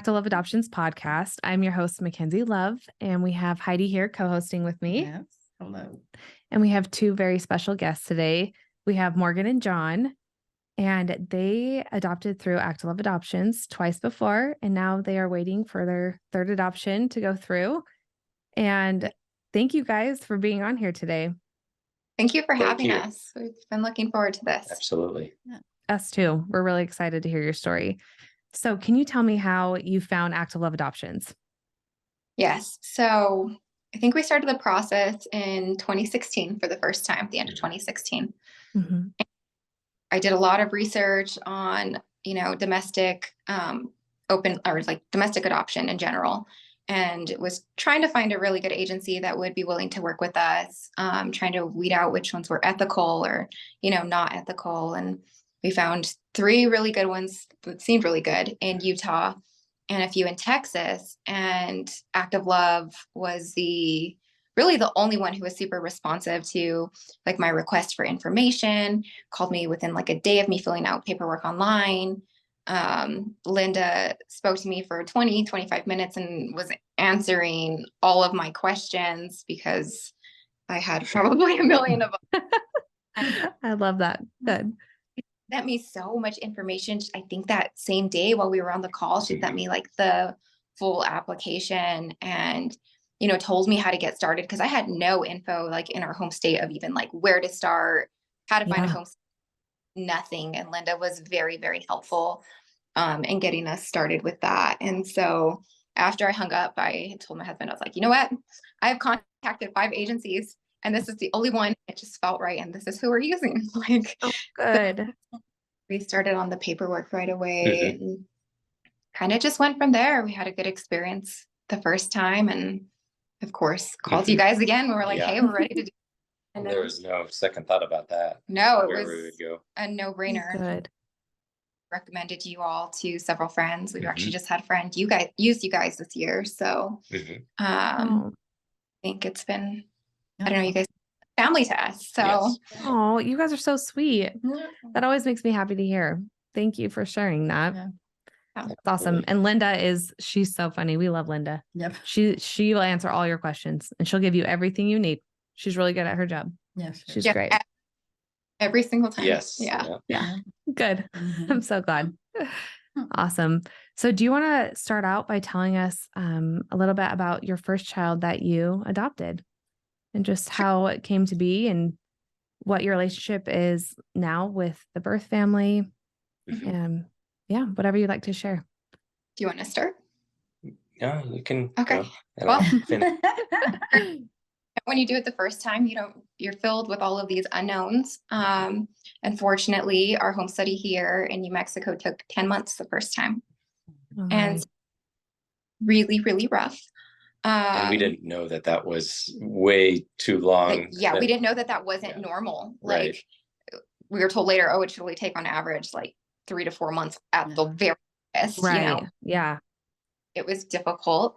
Active Love Adoptions podcast. I'm your host, Mackenzie Love, and we have Heidi here co-hosting with me. Yes. Hello. And we have two very special guests today. We have Morgan and John, and they adopted through Active Love Adoptions twice before, and now they are waiting for their third adoption to go through. And thank you guys for being on here today. Thank you for having us. We've been looking forward to this. Absolutely. Us too. We're really excited to hear your story. So can you tell me how you found Active Love Adoptions? Yes. So I think we started the process in 2016 for the first time, at the end of 2016. Mm-hmm. I did a lot of research on, domestic domestic adoption in general, and was trying to find a really good agency that would be willing to work with us, trying to weed out which ones were ethical or, not ethical. And we found 3 really good ones that seemed really good in Utah and a few in Texas. And Active Love was really the only one who was super responsive to like my request for information, called me within like a day of me filling out paperwork online. Linda spoke to me for 25 minutes and was answering all of my questions because I had probably a million of them. I love that. Good. She sent me so much information. I think that same day while we were on the call, she sent me like the full application and, told me how to get started because I had no info like in our home state of even like where to start, how to find a home state, nothing. And Linda was very, very helpful in getting us started with that. And so after I hung up, I told my husband, I was like, you know what? I have contacted 5 agencies and this is the only one that just felt right. And this is who we're using. Like, good. So we started on the paperwork right away and kind of just went from there. We had a good experience the first time and of course called you guys again. We were like, hey, we're ready to do it. And there was no second thought about that. No, it where was we would go. a no-brainer. Good. Recommended you all to several friends. We've actually just had a friend used you guys this year. So I think it's been, I don't know, you guys family to us. So Oh, you guys are so sweet. That always makes me happy to hear. Thank you for sharing that. Yeah. That's awesome. And Linda she's so funny. We love Linda. Yep. She will answer all your questions and she'll give you everything you need. She's really good at her job. Yes. She's great. Every single time. Yes. Yeah. Good. Mhm. I'm so glad. Awesome. So do you want to start out by telling us a little bit about your first child that you adopted and just how it came to be and what your relationship is now with the birth family? And whatever you'd like to share. Do you want to start? Yeah, you can. Okay. Go, and Well, I'll finish. when you do it the first time, you're filled with all of these unknowns. Unfortunately, our home study here in New Mexico took 10 months the first time. And really, really rough. And we didn't know that was way too long. We didn't know that wasn't normal. Right. Like we were told later, it should only take on average like 3 to 4 months at the very best. Right. Yeah. It was difficult.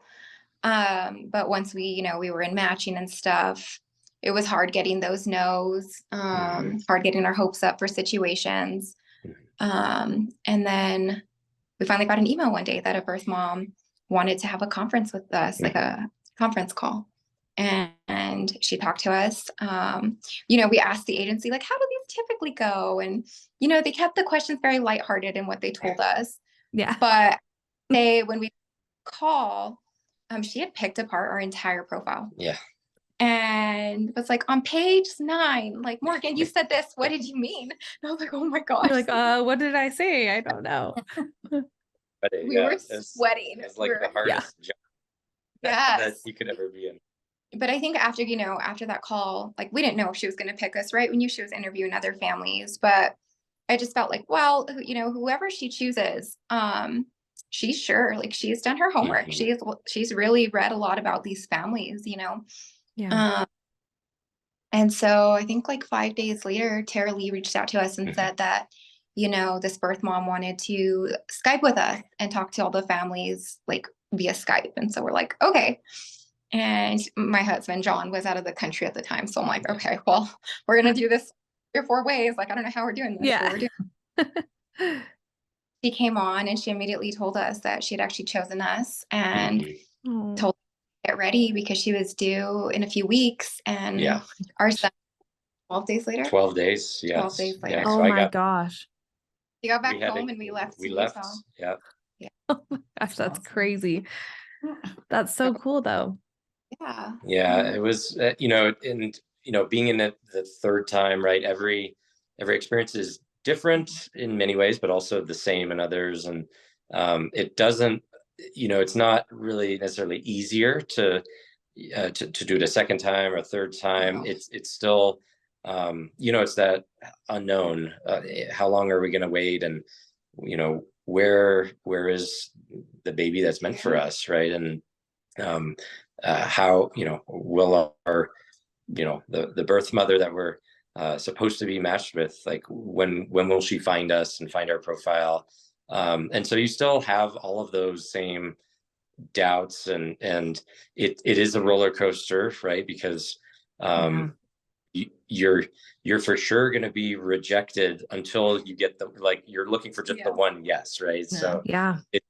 But once we were in matching and stuff, it was hard getting those no's, hard getting our hopes up for situations. And then we finally got an email one day that a birth mom wanted to have a conference with us, like a conference call. And she talked to us. We asked the agency, like, how do these typically go? And, they kept the questions very lighthearted in what they told us. Yeah. But when we call, she had picked apart our entire profile. Yeah. And was like, on page 9, like, Morgan, you said this. What did you mean? And I was like, oh my gosh. You're like, what did I say? I don't know. But we were sweating. It's like the hardest job that you could ever be in. But I think after that call, like we didn't know if she was going to pick us, right? We knew she was interviewing other families, but I just felt like, well, whoever she chooses, she's sure, like she's done her homework. She's really read a lot about these families, Yeah. And so I think like 5 days later, Tara Lee reached out to us and said that, this birth mom wanted to Skype with us and talk to all the families like via Skype. And so we're like, okay. And my husband, John, was out of the country at the time. So I'm like, okay, well, we're going to do this 3 or 4 ways. Like, I don't know how we're doing this. Yeah. But we're doing she came on and she immediately told us that she had actually chosen us and Mhm. Oh, told us to get ready because she was due in a few weeks. And Yeah. our son, 12 days later, 12 days. 12 Yes. days Yeah. later, oh So I my got, gosh. we got we back had home it, and we left we to left. Utah. Yeah. Yeah. Oh my gosh, that's crazy. That's so cool though. Yeah. Yeah. It was, and, being in it the third time, right? Every experience is different in many ways, but also the same in others. And it doesn't, it's not really necessarily easier to do it a second time or a third time. No. It's still, it's that unknown. How long are we going to wait? And where is the baby that's meant for us, right? And um, how will our the birth mother that we're supposed to be matched with, like when will she find us and find our profile? And so you still have all of those same doubts, and it is a roller coaster, right? Because Yeah. you're for sure going to be rejected until you get the, like, you're looking for just the one yes, right? Yeah. So Yeah. it's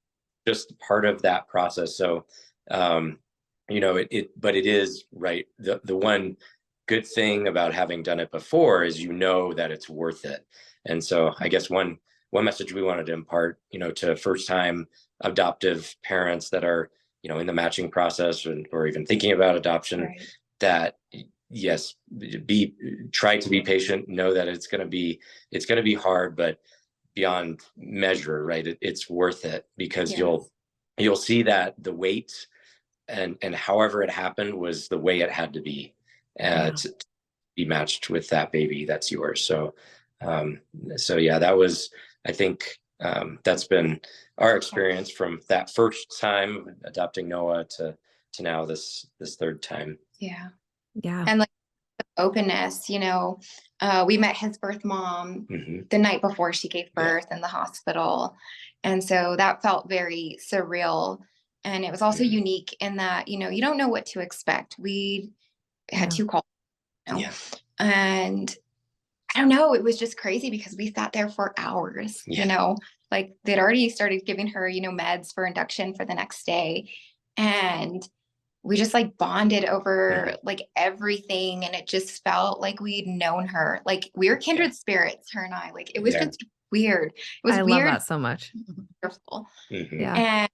just part of that process. So but it is, right, the one good thing about having done it before is that it's worth it. And so I guess one message we wanted to impart, to first time adoptive parents that are, in the matching process, or even thinking about adoption, Right. that yes, try to be patient, know that it's going to be hard, but beyond measure, right? It's worth it, because Yes. you'll see that the wait and however it happened was the way it had to be, Yeah. to be matched with that baby that's yours. So yeah, that was, I think, that's been our experience from that first time adopting Noah to now this third time. Yeah. Yeah. And like openness, we met his birth mom Mhm. the night before she gave birth in the hospital. And so that felt very surreal. And it was also Mhm. unique in that, you don't know what to expect. We had Yeah. 2 calls, Yeah. and I don't know, it was just crazy because we sat there for hours, Yeah. like they'd already started giving her, meds for induction for the next day. And we just like bonded over Mhm. like everything. And it just felt like we'd known her. Like we were Yeah. kindred spirits, her and I. Like it was Yeah. just weird. It was I love weird, that so much. wonderful. Mhm. Yeah. And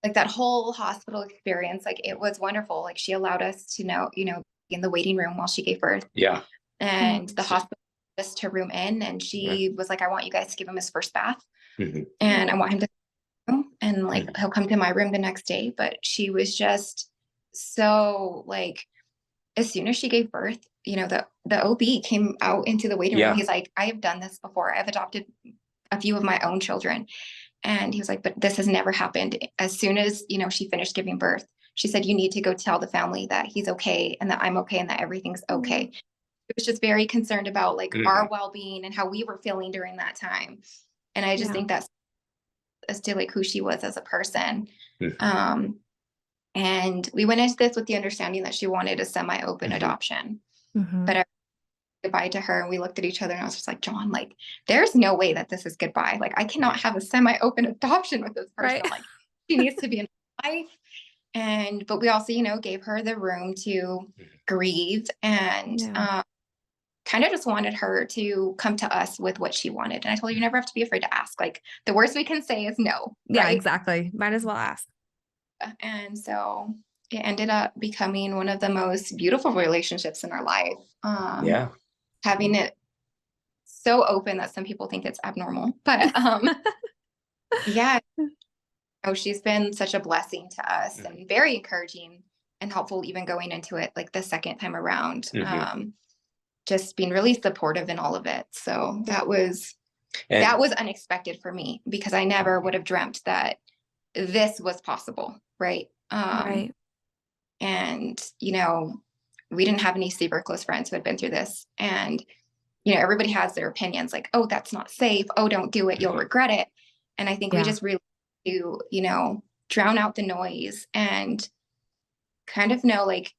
like that whole hospital experience, like it was wonderful. Like she allowed us to be in the waiting room while she gave birth. Yeah. And the So- hospital took us to room in, and she was like, I want you guys to give him his first bath. Mhm. And I want him to, and like Mhm. he'll come to my room the next day. But she was just so like, as soon as she gave birth, the OB came out into the waiting room. Yeah. He's like, I have done this before. I've adopted a few of my own children. And he was like, but this has never happened. As soon as, she finished giving birth, she said, you need to go tell the family that he's okay and that I'm okay and that everything's okay. It was just very concerned about like our Mhm. well-being and how we were feeling during that time. And I just Yeah. think that's as to like who she was as a person. Mhm. And we went into this with the understanding that she wanted a semi-open Mhm. adoption. Mhm. But I said goodbye to her and we looked at each other and I was just like, John, like, there's no way that this is goodbye. Like, I cannot have a semi-open adoption with this person. Right. Like, she needs to be in my life. But we also, gave her the room to grieve and Yeah. kind of just wanted her to come to us with what she wanted. And I told her, you never have to be afraid to ask. Like, the worst we can say is no. Yeah, Right. exactly. Might as well ask. And so it ended up becoming one of the most beautiful relationships in our life. Yeah. Having it so open that some people think it's abnormal, but yeah, she's been such a blessing to us and very encouraging and helpful, even going into it like the second time around. Mhm. Just being really supportive in all of it. So that was unexpected for me because I never would have dreamt that this was possible. Right. Right. And, we didn't have any super close friends who had been through this. And, everybody has their opinions like, oh, that's not safe. Oh, don't do it. You'll regret it. And I think we Yeah. just really do, drown out the noise and kind of know, like,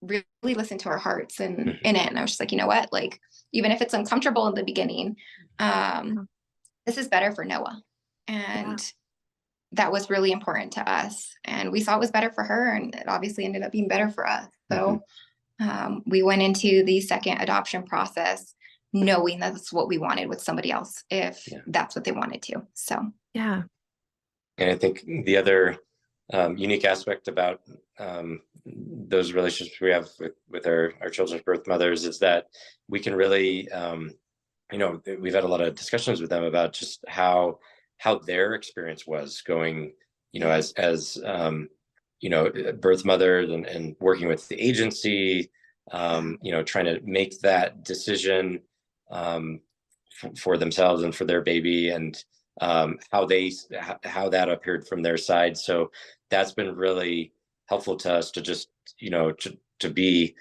really listen to our hearts and in it. And I was just like, you know what? Like, even if it's uncomfortable in the beginning, this is better for Noah. And that was really important to us. And we saw it was better for her, and it obviously ended up being better for us. So we went into the second adoption process knowing that's what we wanted with somebody else, if that's what they wanted to. So, yeah. And I think the other unique aspect about those relationships we have with our children's birth mothers is that we can really, you know, we've had a lot of discussions with them about just how their experience was going, you know, as you know, birth mothers and working with the agency, you know, trying to make that decision for themselves and for their baby, and how that appeared from their side. So that's been really helpful to us to just, you know, to be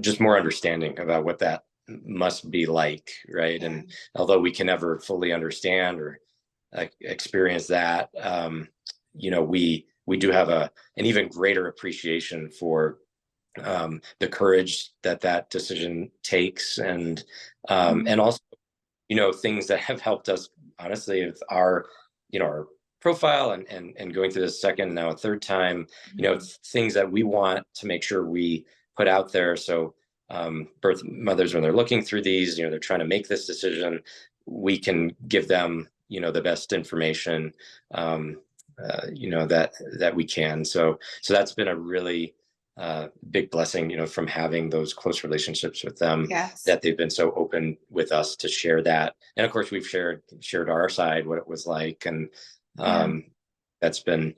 just more understanding about what that must be like, right? And although we can never fully understand or experience that, you know, we do have an even greater appreciation for the courage that decision takes, and also, you know, things that have helped us honestly with our, you know, our profile and going through the second, now a third time, you know, things that we want to make sure we put out there. So birth mothers, when they're looking through these, you know, they're trying to make this decision, we can give them, you know, the best information, you know, that we can. So that's been a really big blessing, you know, from having those close relationships with them, that they've been so open with us to share that. And of course we've shared our side, what it was like. And that's been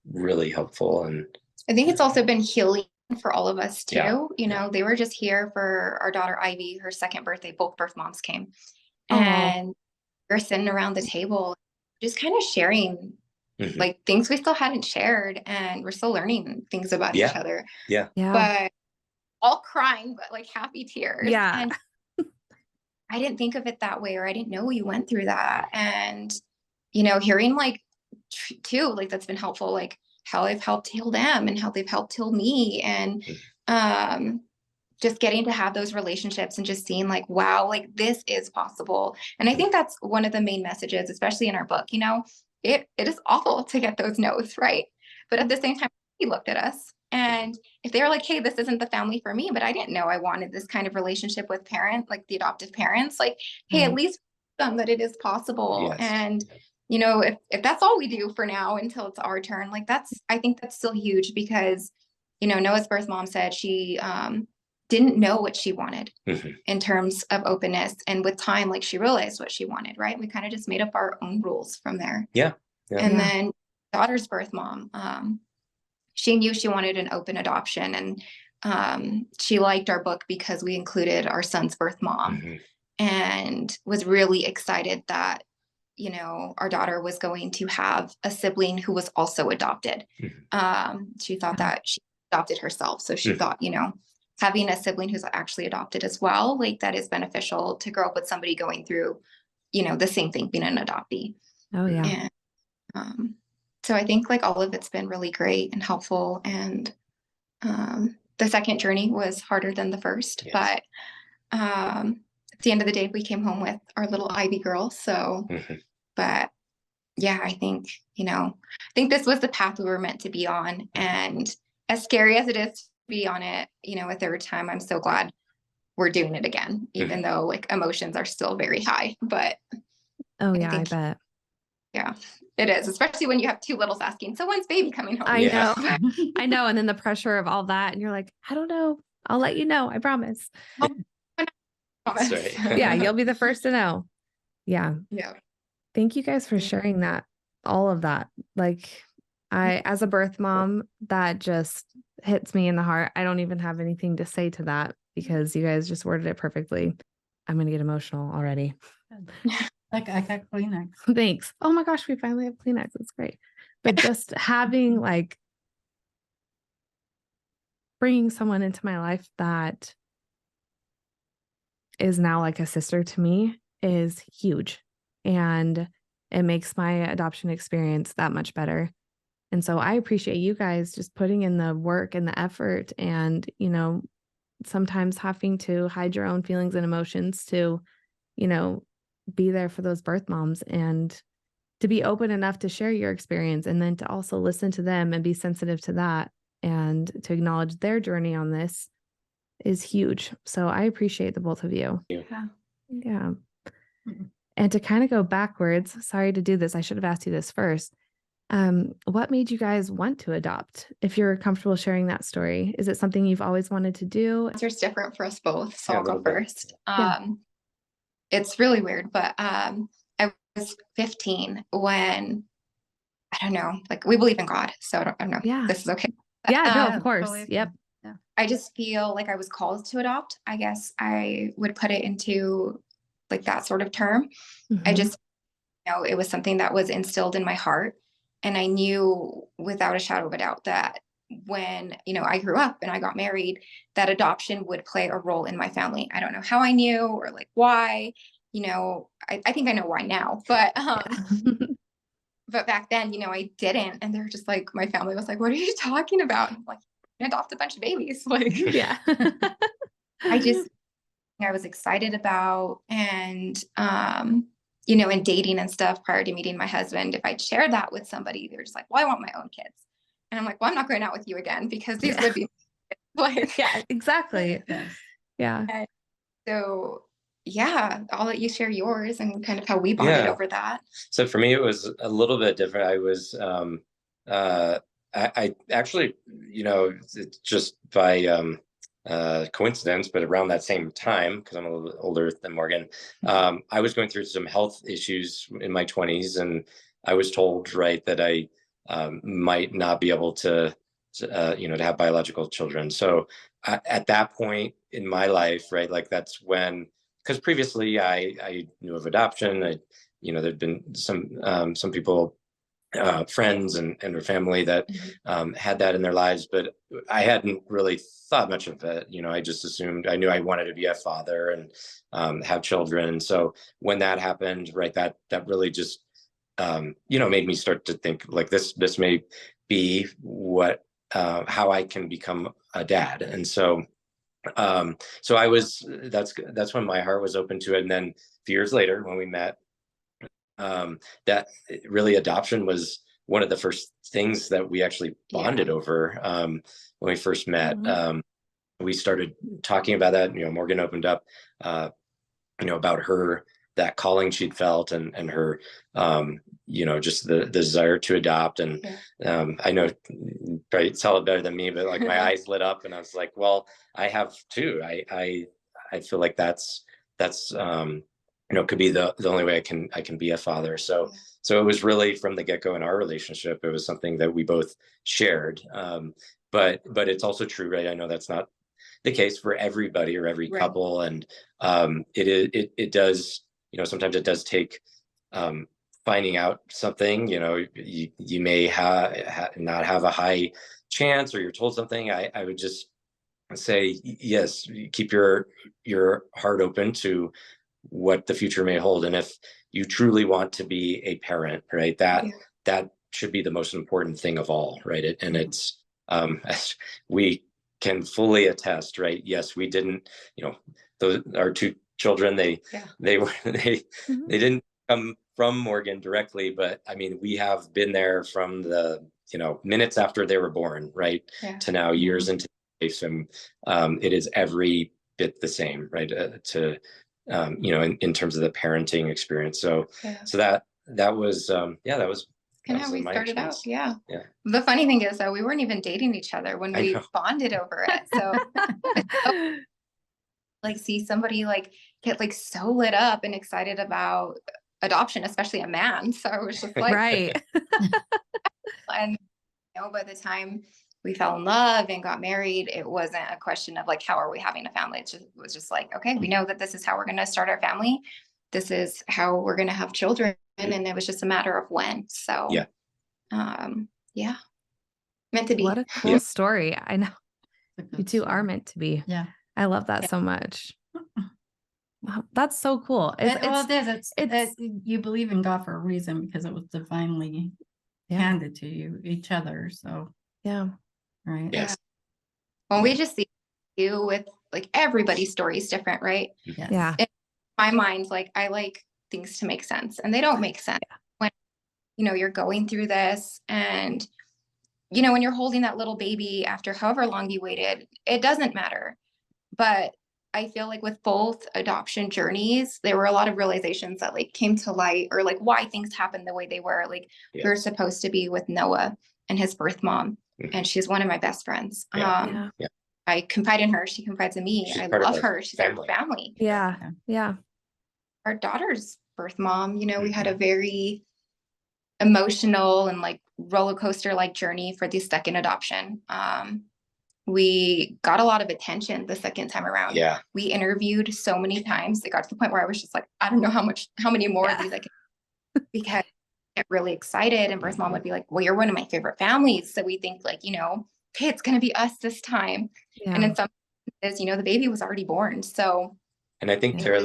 really helpful. And I think it's also been healing for all of us too. You know, they were just here for our daughter Ivy, her second birthday. Both birth moms came, and we're sitting around the table just kind of sharing like things we still hadn't shared, and we're still learning things about each other. But all crying, but like happy tears. And I didn't think of it that way, or I didn't know you went through that. And, you know, hearing like too, like that's been helpful, like how I've helped heal them and how they've helped heal me. And just getting to have those relationships and just seeing like, wow, like this is possible. And I think that's one of the main messages, especially in our book. You know, it is awful to get those no's, right? But at the same time, he looked at us, and if they were like, hey, this isn't the family for me, but I didn't know I wanted this kind of relationship with parent, like the adoptive parents, like, hey, at least them that it is possible. And you know, if that's all we do for now until it's our turn, like I think that's still huge, because, you know, Noah's birth mom said she didn't know what she wanted in terms of openness. And with time, like she realized what she wanted, right? We kind of just made up our own rules from there. And then daughter's birth mom, she knew she wanted an open adoption. And she liked our book because we included our son's birth mom, and was really excited that, you know, our daughter was going to have a sibling who was also adopted. She thought that she adopted herself. So she thought, you know, having a sibling who's actually adopted as well, like that is beneficial to grow up with somebody going through, you know, the same thing, being an adoptee. And so I think like all of it's been really great and helpful. And the second journey was harder than the first, but at the end of the day, we came home with our little Ivy girl. So, but yeah, I think, you know, I think this was the path we were meant to be on. And as scary as it is to be on it, you know, a third time, I'm so glad we're doing it again, even though like emotions are still very high. But I bet. Yeah, it is, especially when you have two littles asking, so when's baby coming home? I know. I know. And then the pressure of all that, and you're like, I don't know. I'll let you know. I promise. That's right. Yeah, you'll be the first to know. Yeah. Thank you guys for Yeah. sharing that, all of that. Like, as a birth mom, that just hits me in the heart. I don't even have anything to say to that, because you guys just worded it perfectly. I'm going to get emotional already. Like I got Kleenex. Thanks. Oh my gosh, we finally have Kleenex. It's great. But just having like bringing someone into my life that is now like a sister to me is huge. And it makes my adoption experience that much better. And so I appreciate you guys just putting in the work and the effort, and, you know, sometimes having to hide your own feelings and emotions to, you know, be there for those birth moms and to be open enough to share your experience, and then to also listen to them and be sensitive to that and to acknowledge their journey on this is huge. So I appreciate the both of you. Yeah. Yeah. Mhm. And to kind of go backwards, sorry to do this. I should have asked you this first. What made you guys want to adopt? If you're comfortable sharing that story, is it something you've always wanted to do? Answer's different for us both, so Yeah, a I'll go little bit. first. Yeah. It's really weird, but I was 15 when, I don't know, like we believe in God, so I don't know. Yeah. This is okay. Yeah, no, Yeah, of course. totally okay. Yep. I just feel like I was called to adopt. I guess I would put it into like that sort of term. I Mhm. just, it was something that was instilled in my heart. And I knew without a shadow of a doubt that when, I grew up and I got married, that adoption would play a role in my family. I don't know how I knew or like why, I think I know why now, but, but back then, I didn't. And they're just like, my family was like, what are you talking about? And I'm like, adopt a bunch of babies. Like, Yeah. I was excited about, and and dating and stuff prior to meeting my husband. If I'd share that with somebody, they're just like, well, I want my own kids. And I'm like, well, I'm not going out with you again because these Yeah. would be like, Yeah, exactly. Yes. Yeah. so yeah, I'll let you share yours and kind of how we bonded Yeah. over that. So for me, it was a little bit different. I was, I actually, it's just by coincidence, but around that same time, because I'm a little bit older than Morgan, I was going through some health issues in my 20s, and I was told, right, that I might not be able to have biological children. So at that point in my life, right, like that's when, because previously I knew of adoption. There'd been some people, friends and their family that had that in their lives, but I hadn't really thought much of it. I just assumed, I knew I wanted to be a father and have children. So when that happened, right, that really just made me start to think like this may be what how I can become a dad. And so I was, that's when my heart was open to it. And then a few years later when we met, that really adoption was one of the first things that we actually bonded over when we first met. We started talking about that. Morgan opened up about her, that calling she'd felt, and her just the desire to adopt. And I know you probably tell it better than me, but like my eyes lit up and I was like, well, I have too. I feel like that's could be the only way I can be a father. So it was really from the get-go in our relationship, it was something that we both shared. But it's also true, right? I know that's not the case for everybody or every couple. And it does, sometimes it does take finding out something, you may not have a high chance, or you're told something. I would just say, yes, keep your heart open to what the future may hold. And if you truly want to be a parent, right, that should be the most important thing of all, right? It's as we can fully attest, right? Yes, we didn't, those our two children, they didn't come from Morgan directly, but I mean, we have been there from the minutes after they were born, right, to now years into life. And it is every bit the same, right, in terms of the parenting experience. So that was that was kind of how we started out. Yeah. The funny thing is that we weren't even dating each other when we bonded over it. So like see somebody like get like so lit up and excited about adoption, especially a man. So I was just like, right. And by the time we fell in love and got married, it wasn't a question of like, how are we having a family? It was just like, okay, we know that this is how we're going to start our family. This is how we're going to have children. And it was just a matter of when. So, meant to be. What a cool story. I know you two story. are meant to be. Yeah. I love that so much. Wow, that's so cool. It's you believe in God for a reason, because it was divinely handed to you, each other. So right. Yes. Well, we just see you with like everybody's story is different, right? Yes. Yeah. In my mind, like I like things to make sense, and they don't make sense when, you know, you're going through this, and, you know, when you're holding that little baby after however long you waited, it doesn't matter. But I feel like with both adoption journeys, there were a lot of realizations that like came to light, or like why things happened the way they were. Like we were supposed to be with Noah and his birth mom, and she's one of my best friends. I confide in her. She confides in me. I love her. She's our family. Yeah. Yeah. Our daughter's birth mom, you know, we had a very emotional and like roller coaster like journey for the second adoption. We got a lot of attention the second time around. Yeah. We interviewed so many times. It got to the point where I was just like, I don't know how many more of these I can, because I get really excited. And birth mom would be like, well, you're one of my favorite families. So we think like, you know, okay, it's going to be us this time. And in some cases, you know, the baby was already born. So. And I think Tara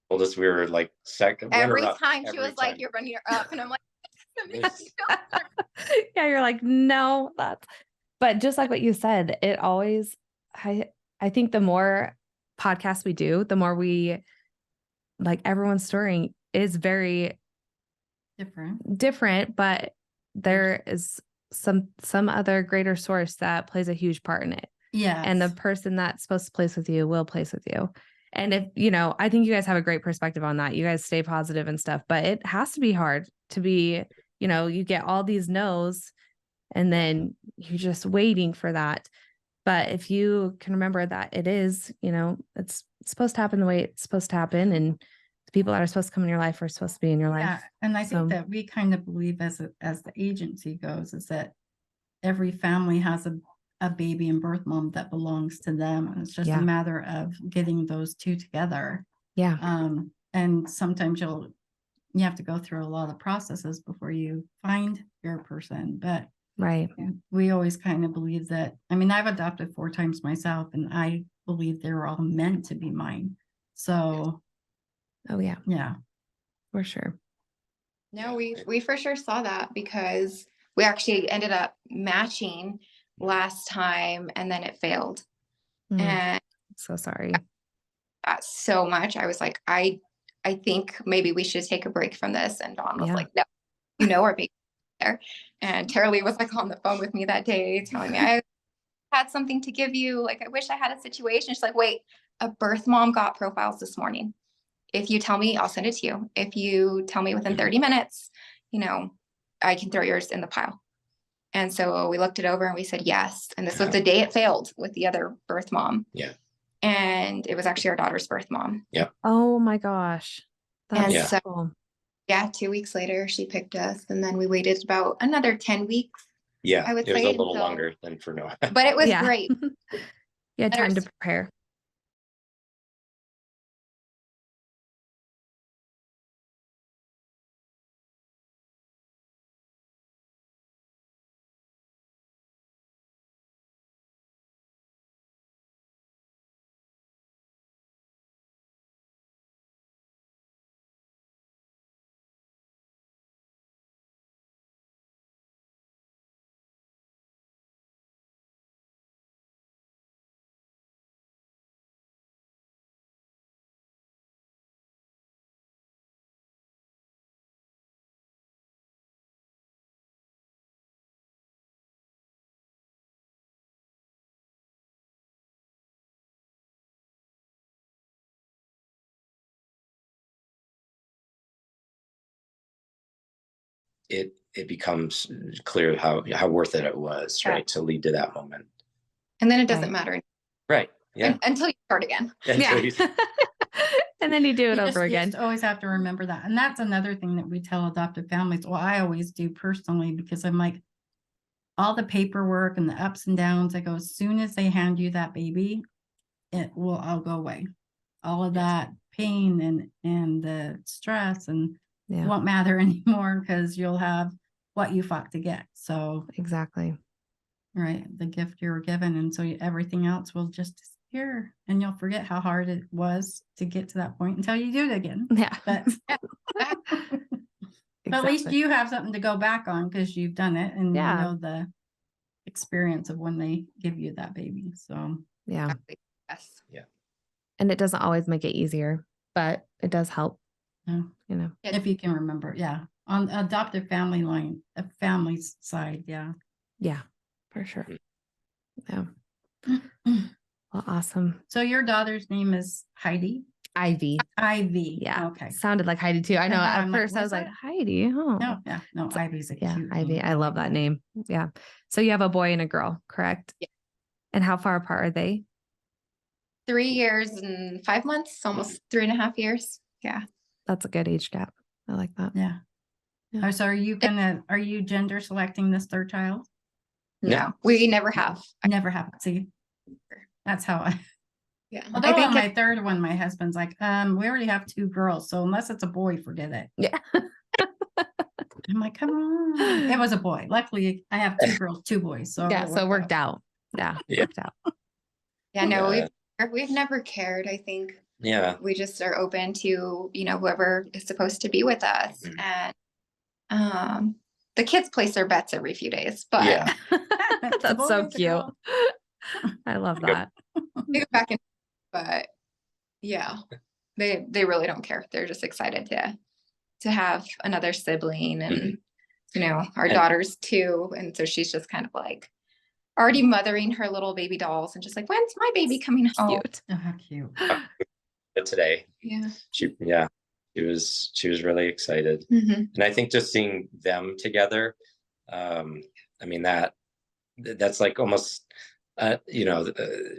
told us we were like second. Every time she was like, you're running her up. And I'm like, yeah, you're like, no, but just like what you said, it always, I think the more podcasts we do, the more we like everyone's story is very different, but there is some other greater source that plays a huge part in it. Yeah. And the person that's supposed to place with you will place with you. And if, you know, I think you guys have a great perspective on that. You guys stay positive and stuff, but it has to be hard to be, you know, you get all these no's and then you're just waiting for that. But if you can remember that it is, you know, it's supposed to happen the way it's supposed to happen. And the people that are supposed to come in your life are supposed to be in your life. Yeah. And I think that we kind of believe as the agency goes, is that every family has a baby and birth mom that belongs to them. And it's just a matter of getting those two together. Yeah. And sometimes you have to go through a lot of processes before you find your person. But we always kind of believe that, I mean, I've adopted 4 times myself, and I believe they were all meant to be mine. So. Yeah. For sure. No, we for sure saw that, because we actually ended up matching last time and then it failed. And so sorry. So much. I was like, I think maybe we should take a break from this. And Dawn was like, no, you know, our baby there. And Tara Lee was like on the phone with me that day telling me I had something to give you. Like, I wish I had a situation. She's like, wait, a birth mom got profiles this morning. If you tell me, I'll send it to you. If you tell me within 30 minutes, you know, I can throw yours in the pile. And so we looked it over and we said yes. And this was the day it failed with the other birth mom. Yeah. And it was actually our daughter's birth mom. Yeah. Oh my gosh. That's so cool. Yeah, 2 weeks later, she picked us. And then we waited about another 10 weeks. Yeah, I would it was say, a little longer than for Noah. But it was great. You had time to prepare. It becomes clear how worth it was, right, to lead to that moment. And then it doesn't matter. Right. Yeah. Until you start again. And then you do it over again. You just always have to remember that. And that's another thing that we tell adoptive families. Well, I always do personally, because I'm like, all the paperwork and the ups and downs, I go, as soon as they hand you that baby, it will all go away. All of that pain and the stress and won't matter anymore, because you'll have what you fought to get. So exactly. Right. The gift you were given. And so everything else will just disappear, and you'll forget how hard it was to get to that point until you do it again. Yeah. But, but at least you have something to go back on, because you've done it, and you know the experience of when they give you that baby. So yes. Yeah. And it doesn't always make it easier, but it does help. Yeah. you know. If you can remember, yeah. On adoptive family line, a family's side, yeah. Yeah, for sure. Yeah. Well, awesome. So your daughter's name is Heidi? Ivy. Ivy. Yeah. Okay. Sounded like Heidi too. I know know, at I'm like, first I was "What's like, that?" Heidi. Oh. No, yeah, no, Ivy's a Yeah, cute Ivy. name. I love that name. Yeah. So you have a boy and a girl, correct? Yeah. And how far apart are they? 3 years and 5 months, almost 3.5 years. Yeah. That's a good age gap. I like that. Yeah. Yeah. Oh, so are you gender selecting this third child? No, we never have. Never happened. See, that's how I. Yeah. Although I on think my third one, my husband's like, we already have 2 girls, so unless it's a boy, forget it. Yeah. I'm like, come on. It was a boy. Luckily, I have 2 girls, 2 boys. So Yeah. So it worked out. Yeah. Yeah. Worked out. yeah, no, Yeah. we've never cared. I think Yeah. we just are open to, whoever is supposed to be with us. Mhm. And the kids place their bets every few days, but Yeah. It's a That's so boy, it's a cute. girl. I love that. they go back and but yeah, they really don't care. They're just excited to have another sibling and our And- daughters too. And so she's just kind of like already mothering her little baby dolls and just like, when's my baby coming home? Cute. Oh, how cute. But today, Yeah. she was really excited. Mhm. And I think just seeing them together, I mean, that's like almost,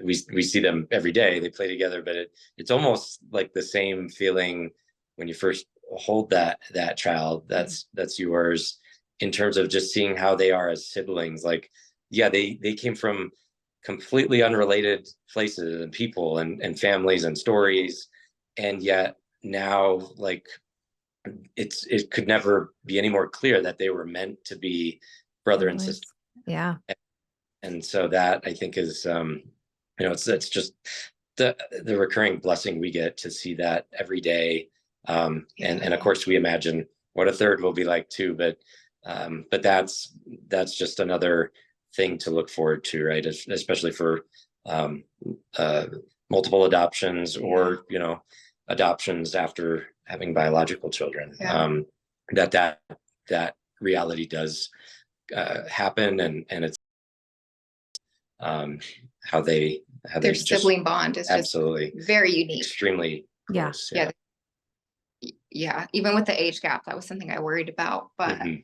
we see them every day, they play together, but it's almost like the same feeling when you first hold that child that's yours, in terms of just seeing how they are as siblings. Like, yeah, they came from completely unrelated places and people and families and stories, and yet now, like, it could never be any more clear that they were meant to be brother and sister. Yeah. And so that, I think, is it's just the recurring blessing we get to see that every day. And of course we imagine what a third will be like too, but that's just another thing to look forward to, right? Especially for multiple adoptions, or adoptions after having biological children. Yeah. That reality does happen, and it's how they Their just sibling bond is just absolutely very unique. extremely Yeah. close. Yeah. Yeah. Even with the age gap, that was something I worried about, but Mhm.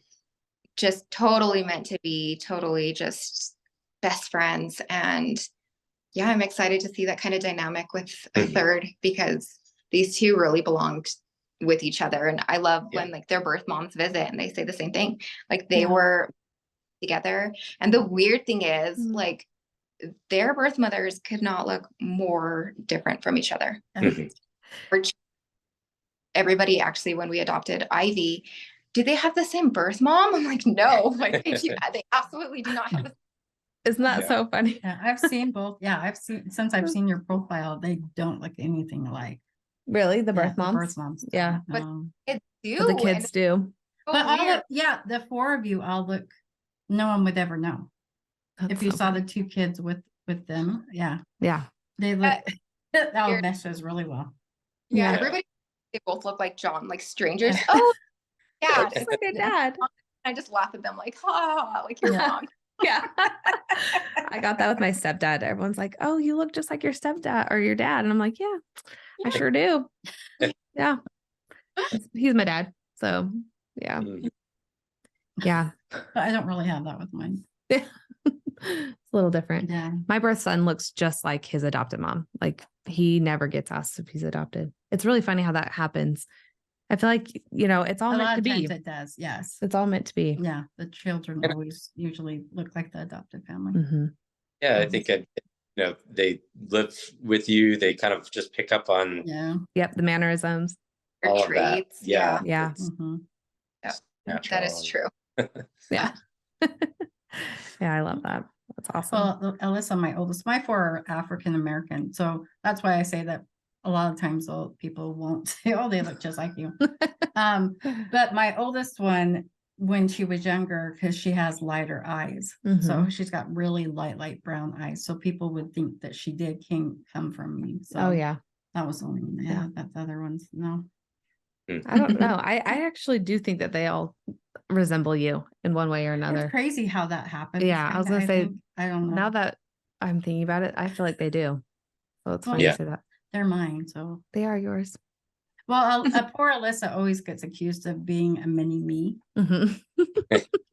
just totally meant to be, totally just best friends. And yeah, I'm excited to see that kind of dynamic with a Mhm. third, because these two really belonged with each other. And I love Yeah. when like their birth moms visit and they say the same thing, like they Yeah. were together. And the weird thing is, Mhm. like, their birth mothers could not look more different from each other. Mhm. Everybody actually, when we adopted Ivy, do they have the same birth mom? I'm like, no, like they absolutely do not have the Isn't that Yeah. so funny? Yeah, I've seen both. Yeah, since I've seen your profile, they don't look anything alike. Really? The Yeah, birth moms? birth moms. Yeah. But kids do. But the and kids it's do. so But weird. the 4 of you all look, no one would ever know. That's If you so saw funny. the 2 kids with them, yeah, Yeah. they look, that all Weird. meshes really well. Yeah, Yeah. everybody, they both look like John, like strangers. Yeah. Oh, yeah. Just like your dad. I just laugh at them like, ha, like your Yeah. mom. Yeah. I got that with my stepdad. Everyone's like, oh, you look just like your stepdad or your dad. And I'm like, yeah, I sure do. Yeah. He's my dad. So yeah. Mhm. Yeah. But I don't really have that with mine. It's a little different. Yeah. My birth son looks just like his adopted mom. Like he never gets asked if he's adopted. It's really funny how that happens. I feel like, it's all A meant lot to of be. times it does, yes. It's all meant to be. Yeah, the children And- always usually look like the adopted family. Mm-hmm. Yeah, I think they live with you. They kind of just pick up on Yeah. Yep. The mannerisms. Or all of that. traits. Yeah, Yeah. it's Mhm. natural. That is true. Yeah. Yeah. I love that. That's awesome. Well, Alyssa, my oldest, my 4 are African American, so that's why I say that a lot of times people won't say, "Oh, they look just like you." But my oldest one, when she was younger, because she has lighter eyes, so she's got really light brown eyes, so people would think that she did come from me. So Oh yeah. that was the only one. Yeah, that the other ones, no. I don't know. I actually do think that they all resemble you in one way or It's another. crazy how that happens. Yeah, I was kinda, gonna say, think. I don't know. now that I'm thinking about it, I feel like they do. So it's funny Yeah. you say that. They're mine, so. They are yours. Well, poor Alyssa always gets accused of being a mini me. Mhm.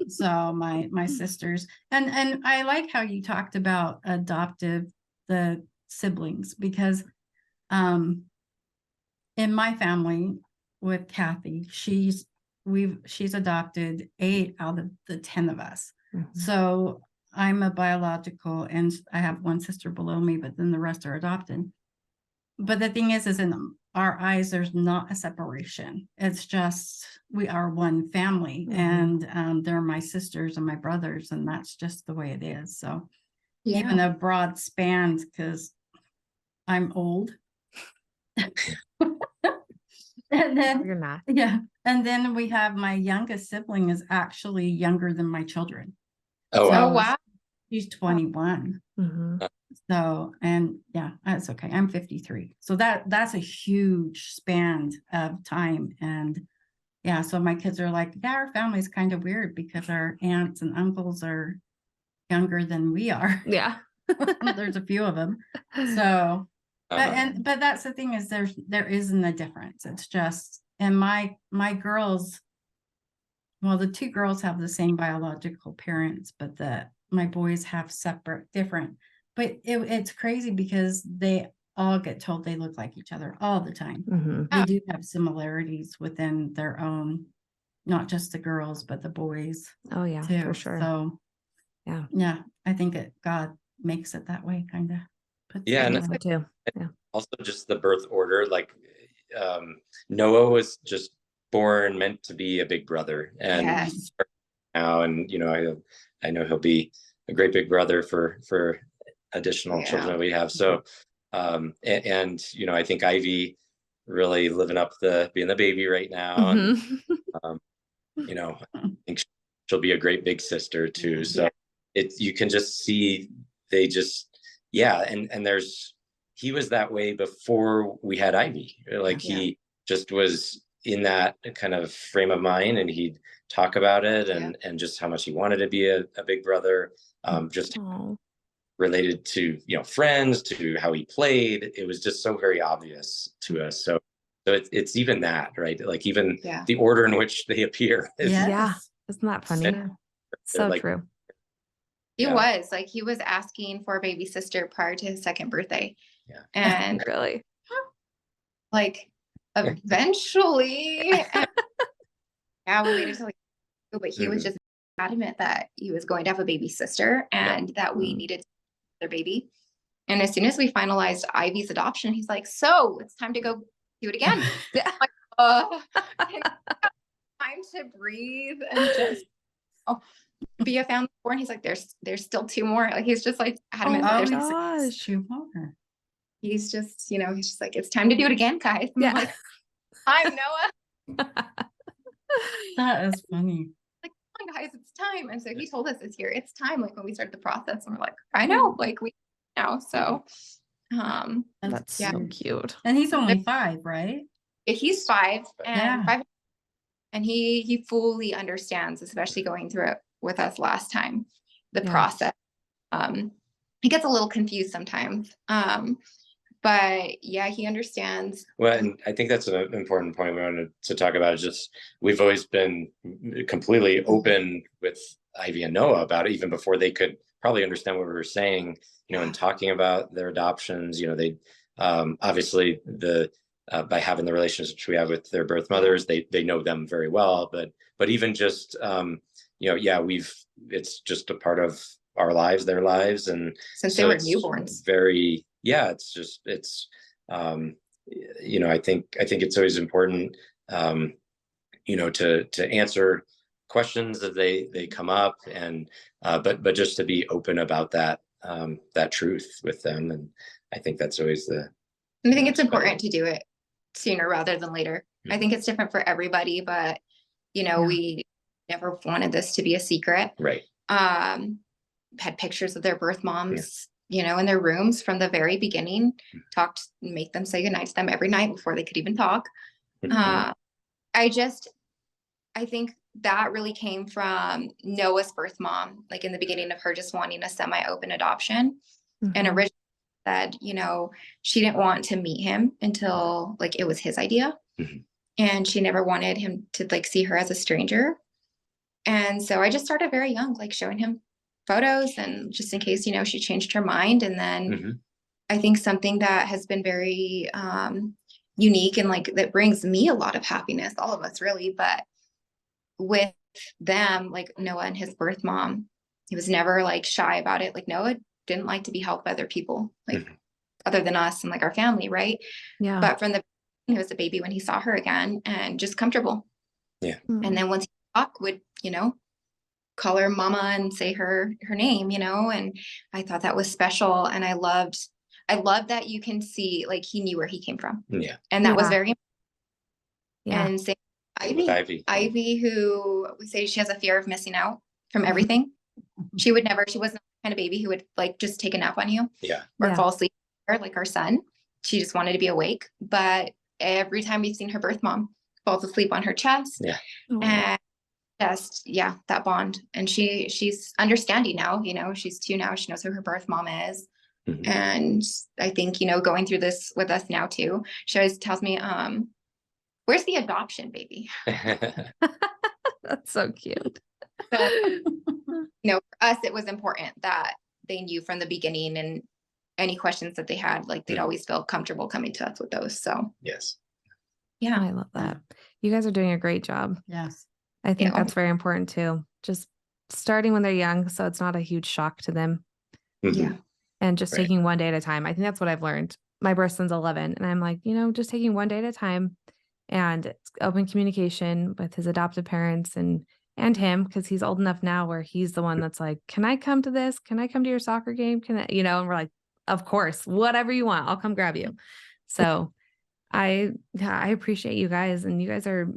So my sisters, and I like how you talked about adoptive, the siblings, because in my family with Kathy, she's adopted 8 out of the 10 of us. Mhm. So I'm a biological, and I have one sister below me, but then the rest are adopted. But the thing is in our eyes, there's not a separation. It's just we are one family, Mhm. and they're my sisters and my brothers, and that's just the way it is. So Yeah. even a broad span, because I'm old. And No, then you're not. yeah, and then we have my youngest sibling is actually younger than my children. Oh, Oh, wow. wow. She's 21. Mhm. So, and yeah, that's okay. I'm 53. So that's a huge span of time. And yeah, so my kids are like, yeah, our family's kind of weird because our aunts and uncles are younger than we are. Yeah. There's a few of them. So, Uh-huh. but that's the thing is there isn't a difference. It's just, and my girls, well, the 2 girls have the same biological parents, but my boys have separate, different. But it's crazy because they all get told they look like each other all the time. Mhm. They do have similarities within their own, not just the girls, but the boys Oh yeah, too. for sure. So Yeah. I think God makes it that way, kind of. Yeah, I and think so too. Yeah. also just the birth order, like Noah was just born meant to be a big brother, and Yes. now, and I know he'll be a great big brother for additional children that we have. So and I think Ivy really living up being the baby right now, and Mhm. um I think she'll be a great big sister too. So you can just see they just, yeah, and he was that way before we had Ivy. Like Yeah. he just was in that kind of frame of mind, and he'd talk about it, and just how much he wanted to be a big brother, just Oh. related to friends, to how he played. It was just so very obvious to us. So it's even that, right? Like even Yeah. the order in which they appear is Yes. Yeah. Isn't that funny? Yeah. So like, true. He Yeah. was like, he was asking for a baby sister prior to his 2nd birthday. Yeah. And Really. like eventually, and yeah, we waited till but he was Mhm. just adamant that he was going to have a baby sister and that we Mhm. needed their baby. And as soon as we finalized Ivy's adoption, he's like, so it's time to go do it again. Yeah. Like, time to breathe and just be a family born. He's like, there's still 2 more. Like he's just like adamant that Oh there's my it's gosh. 2 more. he's just, he's just like, it's time to do it again, guys. I'm Yeah. like, I'm Noah. That is funny. Like, come on, guys, it's time. And so he told us this year, it's time. Like when we started the process, and we're like, I know, like we now. So That's yeah. so cute. And he's only 5, right? He's 5 and Yeah. 5, and he fully understands, especially going through it with us last time, the Yeah. process. He gets a little confused sometimes. But yeah, he understands. Well, and I think that's an important point we wanted to talk about. Is just we've always been completely open with Ivy and Noah about it, even before they could probably understand what we were saying, and talking about their adoptions. They obviously by having the relationships we have with their birth mothers, they know them very well. But even just it's just a part of our lives, their lives, and Since so they were it's newborns. very, I think it's always important, to answer questions as they come up, and but just to be open about that truth with them. And I think that's always I think it's important to do it sooner rather than later. Mhm. I think it's different for everybody, but we never wanted this to be a secret. Right. Had pictures of their birth moms, in their rooms from the very beginning, make them say goodnight to them every night before they could even talk. I think that really came from Noah's birth mom, like in the beginning of her just wanting a semi-open adoption. And Mhm. originally said, she didn't want to meet him until like it was his idea. Mhm. And she never wanted him to like see her as a stranger. And so I just started very young, like showing him photos and just in case, she changed her mind. And then Mhm. I think something that has been very unique and like that brings me a lot of happiness, all of us really, but with them, like Noah and his birth mom, he was never like shy about it. Like Noah didn't like to be held by other people, like Mhm. other than us and like our family, right? Yeah. But from the he was a baby when he saw her again and just comfortable. Yeah. And then once he talked, would, call her mama and say her name, and I thought that was special. And I loved that you can see like he knew where he came from. Yeah. And that was Yeah. very Yeah. and same With Ivy. Ivy. Who we say she has a fear of missing out from everything. She wasn't the kind of baby who would like just take a nap on you Yeah. or Yeah. fall asleep like our son. She just wanted to be awake. But every time we've seen her birth mom falls asleep on her chest. Yeah. Oh. And just that bond. And she's understanding now, she's 2 now. She knows who her birth mom is. Mhm. And I think, going through this with us now too, she always tells me, where's the adoption baby? That's so cute. So, for us, it was important that they knew from the beginning and any questions that they had, like they'd Mhm. always feel comfortable coming to us with those. So, Yes. yeah. I love that. You guys are doing a great job. Yes. I think Yeah. that's very important too. Just starting when they're young, so it's not a huge shock to them, Mhm. Yeah. and just Right. taking one day at a time. I think that's what I've learned. My birth son's 11, and I'm like, just taking one day at a time, and it's open communication with his adoptive parents and him, because he's old enough now where he's the one that's like, "Can I come to this? Can I come to your soccer game? Can I?" And we're like, "Of course, whatever you want, I'll come grab you." So I appreciate you guys, and you guys are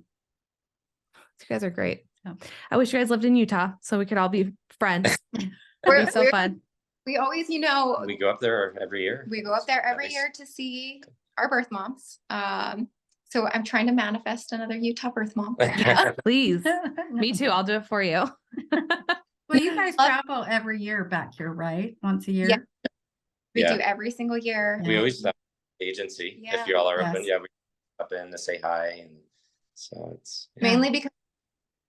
great. Yeah. I wish you guys lived in Utah so we could all be friends. That'd We're- be so we're- fun. We always, We go up there every year. we go up there every Nice. year to see our birth moms. So I'm trying to manifest another Utah birth mom. Yeah, please. Me too. I'll do it for you. Well, you guys travel every year back here, right? Once a year? Yeah. We Yeah. do every single year. We Yeah. always stop at the agency Yeah. if you all are Yes. open. Yeah, we up in to say hi, and so it's Mainly because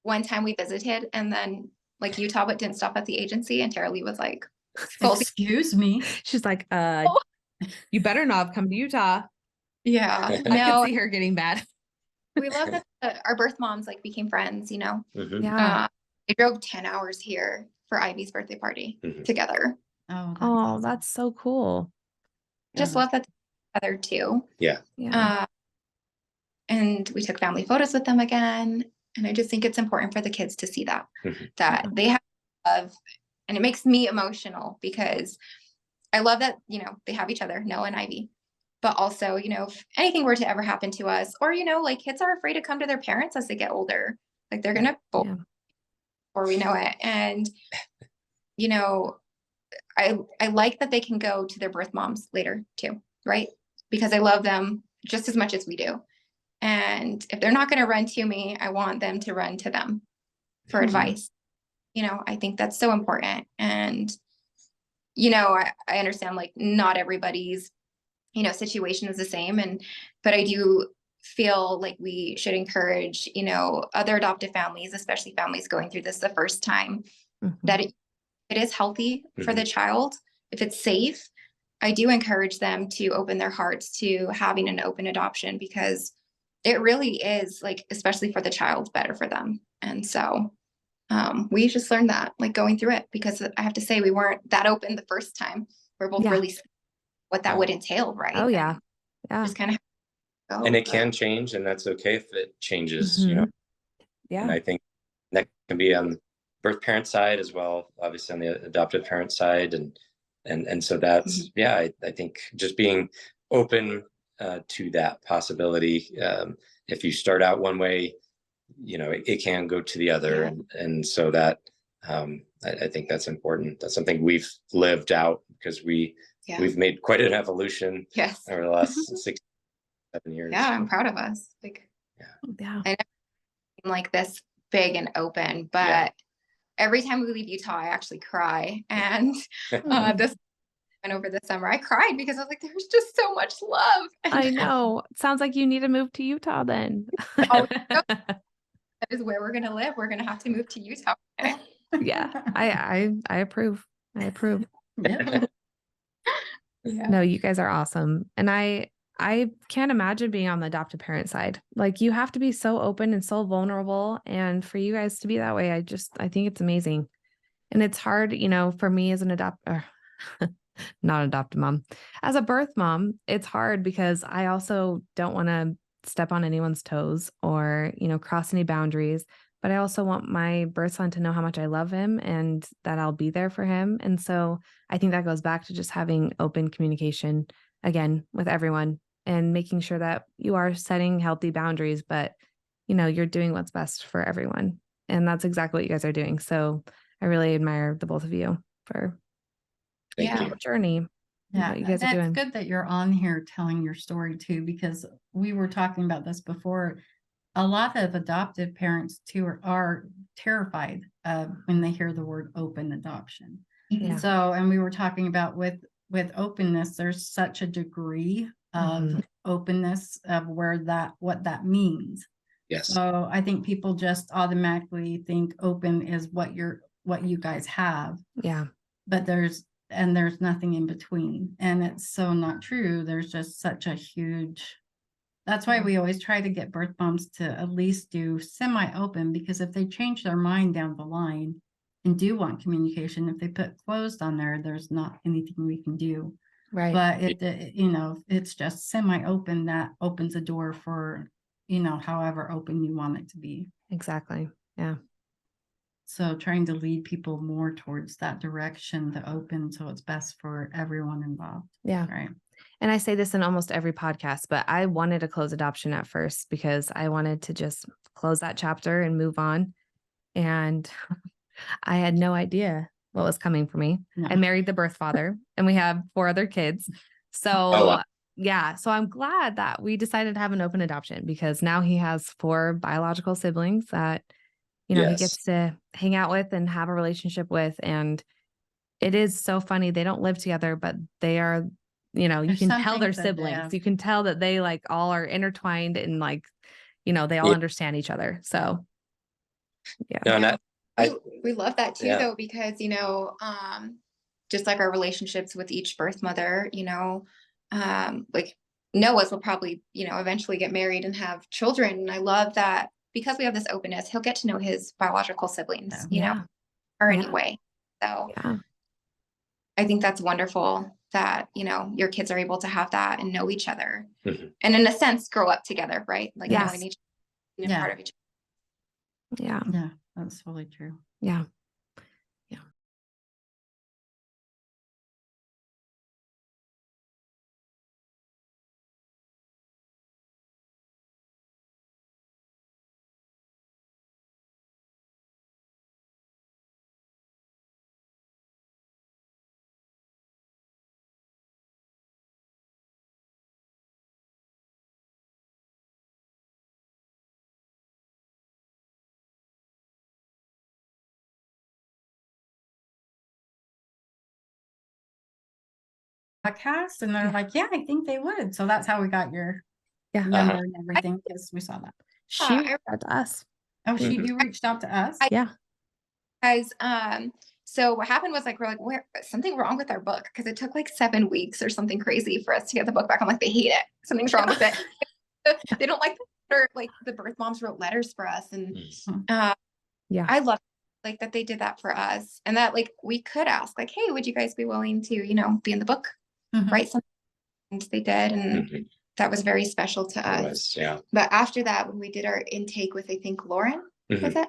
one time we visited and then like Utah, but didn't stop at the agency. And Tara Lee was like, Excuse me. She's like, you better not have come to Utah. yeah, I could no, see her getting mad. we love that our birth moms like became friends, Mhm. Yeah. They drove 10 hours here for Ivy's birthday party Mhm. together. Oh, Oh, awesome. that's so cool. Just Yeah. love that they're together too. Yeah. Yeah. And we took family photos with them again. And I just think it's important for the kids to see that, Mhm. that Yeah. they have love. And it makes me emotional because I love that, they have each other, Noah and Ivy. But also, if anything were to ever happen to us, or, like kids are afraid to come to their parents as they get older, like they're going to bolt Yeah. before we know it. And, I like that they can go to their birth moms later too, right? Because I love them just as much as we do. And if they're not going to run to me, I want them to run to them for Mhm. advice. I think that's so important. And, I understand like not everybody's, situation is the same. But I do feel like we should encourage, other adoptive families, especially families going through this the first time, Mhm. that it is healthy for the child. If it's safe, I do encourage them to open their hearts to having an open adoption because it really is like, especially for the child, better for them. And so we just learned that like going through it because I have to say we weren't that open the first time. We're both Yeah. really what that would entail, right? Oh, yeah. Yeah. Just kind of go. And it can change, and that's okay if it changes. Mhm. And Yeah. I think that can be on the birth parent side as well, obviously on the adoptive parent side, and so that's I think just being open to that possibility. If you start out one way, it can go to the other, and so that I think that's important. That's something we've lived out because we've made quite an evolution Yes. over the last 6-7 years. Yeah, I'm proud of us. Like, Yeah. I never like this big and open, but Yeah. every time we leave Utah, I actually cry. And Mm. this went over the summer, I cried because I was like, there's just so much love. I know. Sounds like you need to move to Utah then. Oh, that is where we're gonna live. We're gonna have to move to Utah. Yeah, I approve. I approve. Yeah. Yeah. No, you guys are awesome. And I can't imagine being on the adoptive parent side. Like you have to be so open and so vulnerable. And for you guys to be that way, I think it's amazing. And it's hard, for me as an not adopted mom, as a birth mom, it's hard because I also don't want to step on anyone's toes or, cross any boundaries. But I also want my birth son to know how much I love him and that I'll be there for him. And so I think that goes back to just having open communication again with everyone and making sure that you are setting healthy boundaries, but you're doing what's best for everyone. And that's exactly what you guys are doing. So I really admire the both of you for Thank Yeah. you. journey. Yeah, What you guys are that's doing. good that you're on here telling your story too, because we were talking about this before. A lot of adoptive parents too are terrified when they hear the word open adoption. Yeah. So, and we were talking about with openness, there's such a degree of Mhm. openness of what that means. Yes. So I think people just automatically think open is what you guys have, Yeah. but there's nothing in between. And it's so not true. There's just such a huge, that's why we always try to get birth moms to at least do semi-open, because if they change their mind down the line and do want communication, if they put closed on there, there's not anything we can do. Right. But it's just semi-open that opens a door for, however open you want it to be. Exactly. Yeah. So trying to lead people more towards that direction, the open, so it's best for everyone involved. Yeah. Right. And I say this in almost every podcast, but I wanted to close adoption at first because I wanted to just close that chapter and move on. And I had no idea what was coming for me. No. I married the birth father and we have 4 other kids. So Oh, wow. yeah, so I'm glad that we decided to have an open adoption because now he has 4 biological siblings that, he Yes. gets to hang out with and have a relationship with. And it is so funny. They don't live together, but they are, you There's can some tell they're things that they siblings. have. You can tell that they like all are intertwined and like, they all Yeah. understand each other. So yeah. No, and We love that too, Yeah. though, because, just like our relationships with each birth mother, like Noah's will probably, eventually get married and have children. And I love that because we have this openness, he'll get to know his biological siblings, Yeah. or Yeah. anyway. So Yeah. I think that's wonderful that, your kids are able to have that and know each other. Mhm. And in a sense, grow up together, right? Like Yes. knowing each other, Yeah. part of each Yeah. Yeah, that's totally true. Yeah. Podcast, and they're Yeah. like, yeah, I think they would. So that's how we got your Yeah. number and everything, because we saw that. She I- reached out to us. Oh, Mhm. you reached out to us? Yeah. guys. So what happened was like, we're like, where something wrong with our book, because it took like 7 weeks or something crazy for us to get the book back. I'm like, they hate it. Something's wrong with it. They don't like the birth moms wrote letters for us. And Yeah. I love like that they did that for us, and that like we could ask like, hey, would you guys be willing to, be in the book? Mhm. Write something. And they did. And Mhm. that was very special to It us. was, yeah. But after that, when we did our intake with, I think Lauren, was Mhm. it?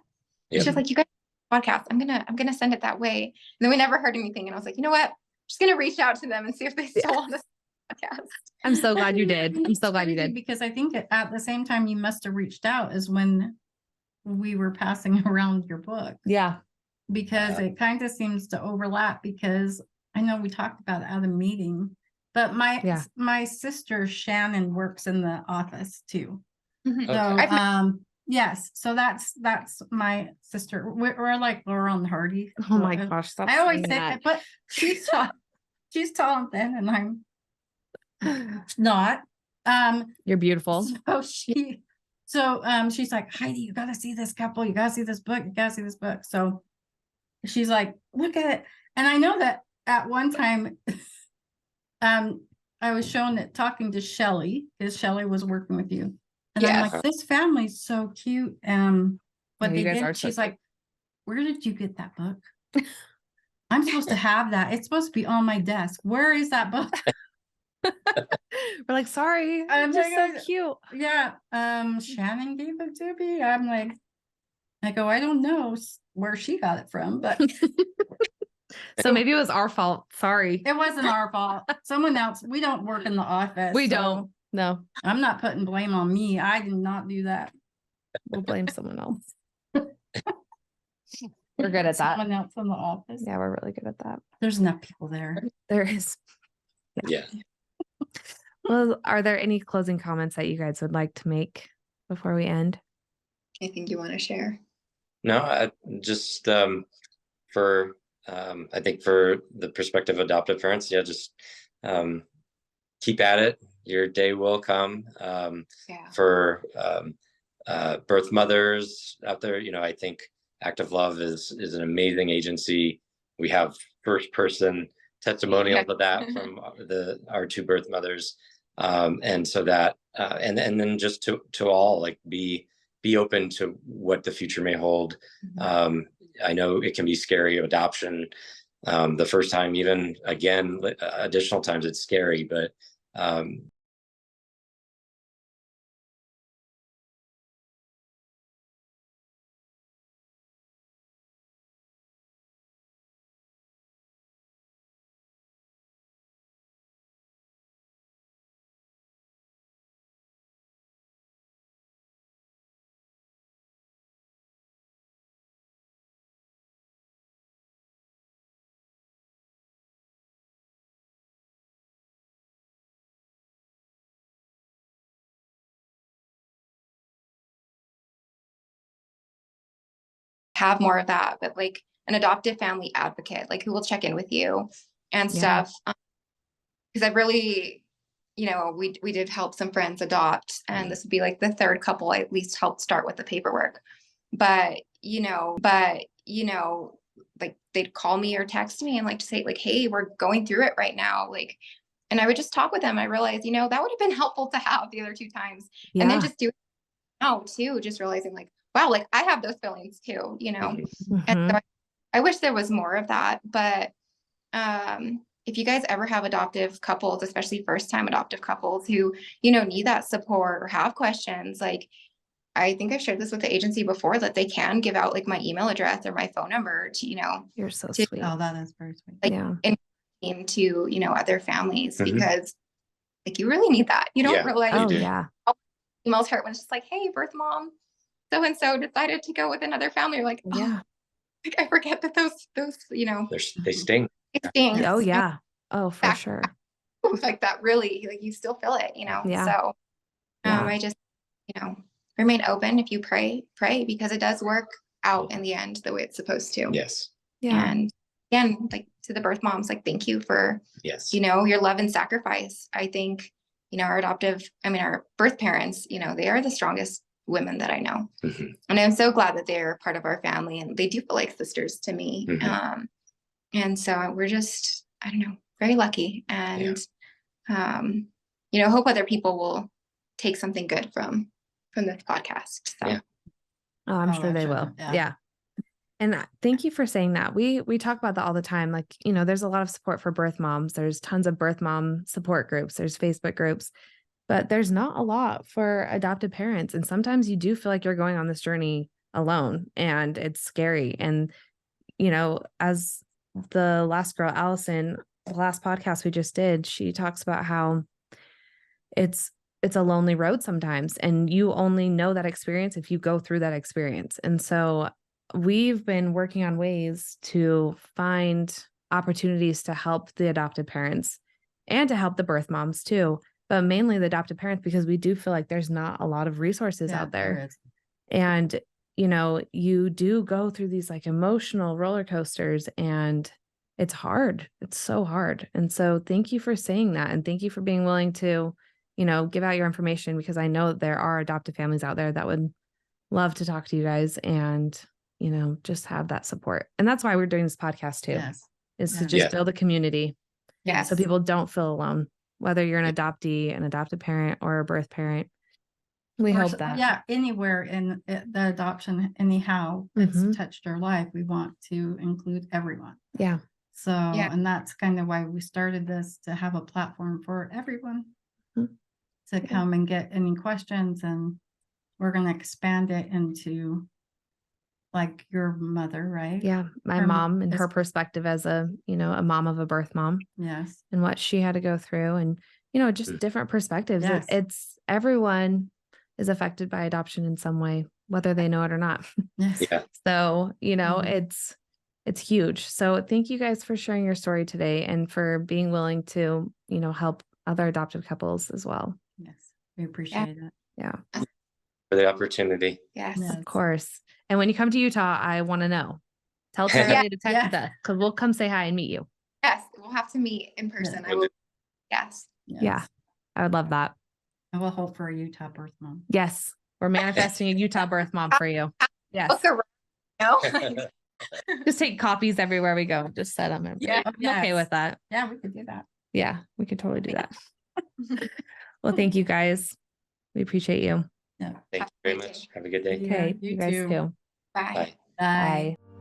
Yep. She's like, you guys podcast. I'm gonna send it that way. And then we never heard anything. And I was like, you know what? I'm just gonna reach out to them and see if they still want this podcast. I'm so glad you did. I'm so glad you Crazy, did. because I think at the same time you must have reached out is when we were passing around your book, Yeah. because it kind of seems to overlap, because I know we talked about it at a meeting, but Yeah. my sister Shannon works in the office too. Mhm. So Okay. Yes, so that's my sister. We're like Laurel and Hardy. Oh my gosh, stop I always saying say that. but she's tall, she's tall and thin, and I'm not. You're beautiful. She's like, Heidi, you gotta see this couple, you gotta see this book, you gotta see this book. So she's like, look at it. And I know that at one time, I was shown it talking to Shelly, because Shelly was working with you. And I'm Yes. like, this family's so cute. But Yeah, they you guys did, are so she's cute. like, where did you get that book? I'm supposed to have that. It's supposed to be on my desk. Where is that book? We're like, sorry, I'm it's just like, so cute. Yeah, Shannon gave it to me. I'm like, I go, I don't know where she got it from, but So maybe it was our fault. Sorry. it wasn't our fault. Someone else, we don't work in the office. We so don't. No, I'm not putting blame on me. I did not do that. we'll blame someone else. We're good at that. Someone else in the office. Yeah, we're really good at that. There's enough people there. There is. Yeah. Well, are there any closing comments that you guys would like to make before we end? Anything you want to share? No, I just for I think for the prospective adoptive parents, yeah, just keep at it. Your day will come. Yeah. For birth mothers out there, I think Active Love is an amazing agency. We have first person testimonials of that from our two birth mothers, and so that and then just to all, like, be open to what the future may hold. I know it can be scary, adoption, the first time, even again additional times it's scary, but Have more of that, but like an adoptive family advocate, like who will check in with you and Yeah. stuff. Because I've really, we did help some friends adopt, and this would be like the third couple I at least helped start with the paperwork. But like they'd call me or text me and like to say like, hey, we're going through it right now. Like, and I would just talk with them. I realized, that would have been helpful to have the other two times. Yeah. And then just do it now too, just realizing like, wow, like I have those feelings too, And so I wish there was more of that. But if you guys ever have adoptive couples, especially first time adoptive couples who, need that support or have questions, like I think I've shared this with the agency before, that they can give out like my email address or my phone number to, You're so to- sweet. Oh, that is very sweet. like Yeah. to, other families, Mhm. because like you really need that. You don't Yeah, realize Oh do. yeah. emails hurt when it's just like, hey, birth mom, so and so decided to go with another family. You're like, Yeah. like I forget that those They sting. it stings. Oh yeah. Oh, for Back- sure. Like that really, like you still feel it, Yeah. So Yeah. I just, remain open. If you pray, because it does work out in the end the way it's supposed to. Yes. Yeah. And again, like to the birth moms, like thank you for Yes. your love and sacrifice. I think, our birth parents, they are the strongest women that I know. Mhm. And I'm so glad that they're part of our family, and they do feel like sisters to me. Mhm. And so we're just, I don't know, very lucky. And, hope other people will take something good from this podcast. So. Yeah. Oh, I'm Oh, sure they will. absolutely. Yeah. And thank you for saying that. We talk about that all the time. Like, there's a lot of support for birth moms. There's tons of birth mom support groups. There's Facebook groups, but there's not a lot for adopted parents. And sometimes you do feel like you're going on this journey alone, and it's scary. And, as the last girl, Allison, the last podcast we just did, she talks about how it's a lonely road sometimes, and you only know that experience if you go through that experience. And so we've been working on ways to find opportunities to help the adopted parents and to help the birth moms too, but mainly the adopted parents, because we do feel like there's not a lot of resources out there. is. And, you know, you do go through these like emotional roller coasters, and it's hard. It's so hard. And so thank you for saying that. And thank you for being willing to, you know, give out your information, because I know there are adoptive families out there that would love to talk to you guys and, you know, just have that support. And that's why we're doing this podcast too, Yes. is to Yeah. just Yes. build a community Yes. so people don't feel alone, whether you're an adoptee, an adoptive parent, or a birth parent. We Or hope that. Yeah, anywhere in the adoption, anyhow, Mhm. it's touched our life. We want to include everyone. Yeah. So, Yeah. and that's kind of why we started this, to have a platform for everyone Mhm. to Yeah. come and get any questions. And we're going to expand it into like your mother, right? Yeah. My Her mom and her is- perspective as a, you know, a mom of a birth mom, Yes. and what she had to go through, and, you know, just Mm. different perspectives. Yes. It's everyone is affected by adoption in some way, whether they know it or not. Yes. Yeah. So, you know, Mhm. it's huge. So thank you guys for sharing your story today, and for being willing to, you know, help other adoptive couples as well. Yes. We appreciate it. Yeah, For the opportunity. Yes. Yes. of course. And when you come to Utah, I want to know. Tell Yeah. Charlie to text Yeah. us, because we'll come say hi and meet you. Yes. We'll have to meet in person. I Will will. do. Yes. Yes. Yeah, I would love that. And we'll hope for a Utah birth mom. Yes, we're manifesting a Utah birth mom for you. Yes, Book around, no? just take copies everywhere we go. Just set them. Yeah. I'm okay Yes. with that. Yeah, we could do that. Yeah, we could totally do that. Well, thank you guys. We appreciate you. Yeah. Thank you very much. Have a good day. Yeah, Okay, you you guys too. too. Bye. Bye. Bye. Bye.